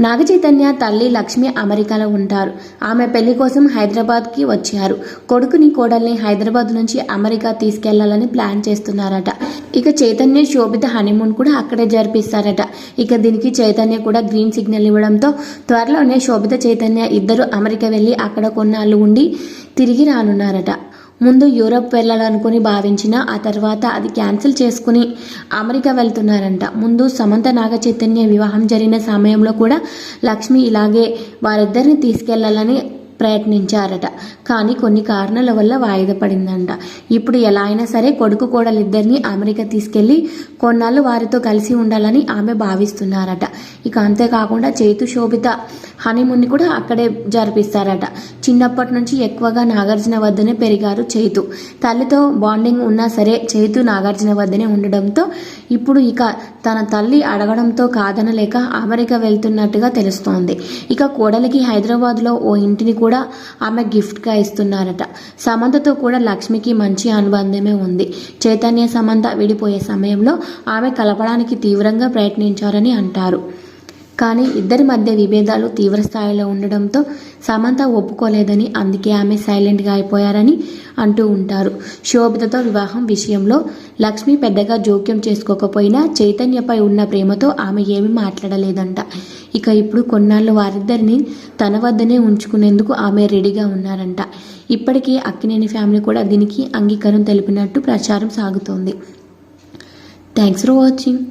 నాగ చైతన్య తల్లి లక్ష్మి అమెరికాలో ఉంటారు. ఆమె పెళ్లి కోసం హైదరాబాద్కి వచ్చారు. కొడుకుని కోడల్ని హైదరాబాద్ నుంచి అమెరికా తీసుకెళ్లాలని ప్లాన్ చేస్తున్నారట. ఇక చైతన్య శోభిత హనీమూన్ కూడా అక్కడే జరిపిస్తారట. ఇక దీనికి చైతన్య కూడా గ్రీన్ సిగ్నల్ ఇవ్వడంతో త్వరలోనే శోభిత చైతన్య ఇద్దరు అమెరికా వెళ్ళి అక్కడ కొన్నాళ్ళు ఉండి తిరిగి రానున్నారట. ముందు యూరప్ వెళ్ళాలనుకుని భావించిన ఆ తర్వాత అది క్యాన్సిల్ చేసుకుని అమెరికా వెళ్తున్నారంట. ముందు సమంత నాగ చైతన్య వివాహం జరిగిన సమయంలో కూడా లక్ష్మి ఇలాగే వారిద్దరిని తీసుకెళ్లాలని ప్రయత్నించారట. కానీ కొన్ని కారణాల వల్ల వాయిదా పడిందంట. ఇప్పుడు ఎలా అయినా సరే కొడుకు కోడలిద్దరిని అమెరికా తీసుకెళ్లి కొన్నాళ్ళు వారితో కలిసి ఉండాలని ఆమె భావిస్తున్నారట. ఇక అంతేకాకుండా చైతు శోభిత హనీమూన్ని కూడా అక్కడే జరిపిస్తారట. చిన్నప్పటి నుంచి ఎక్కువగా నాగార్జున వద్దనే పెరిగారు చైతు. తల్లితో బాండింగ్ ఉన్నా సరే చైతు నాగార్జున వద్దనే ఉండడంతో ఇప్పుడు ఇక తన తల్లి అడగడంతో కాదనలేక అమెరికా వెళ్తున్నట్టుగా తెలుస్తోంది. ఇక కోడలికి హైదరాబాద్లో ఓ ఇంటిని కూడా ఆమె గిఫ్ట్గా ఇస్తున్నారట. సమంతతో కూడా లక్ష్మికి మంచి అనుబంధమే ఉంది. చైతన్య సమంత విడిపోయే సమయంలో ఆమె కలపడానికి తీవ్రంగా ప్రయత్నించారని అంటారు. కానీ ఇద్దరి మధ్య విభేదాలు తీవ్ర స్థాయిలో ఉండడంతో సమంత ఒప్పుకోలేదని, అందుకే ఆమె సైలెంట్గా అయిపోయారని అంటూ ఉంటారు. శోభితతో వివాహం విషయంలో లక్ష్మి పెద్దగా జోక్యం చేసుకోకపోయినా చైతన్యపై ఉన్న ప్రేమతో ఆమె ఏమీ మాట్లాడలేదంట. ఇక ఇప్పుడు కొన్నాళ్ళు వారిద్దరిని తన వద్దనే ఉంచుకునేందుకు ఆమె రెడీగా ఉన్నారంట. ఇప్పటికీ అక్కినేని ఫ్యామిలీ కూడా దీనికి అంగీకారం తెలిపినట్టు ప్రచారం సాగుతోంది. Thanks for watching.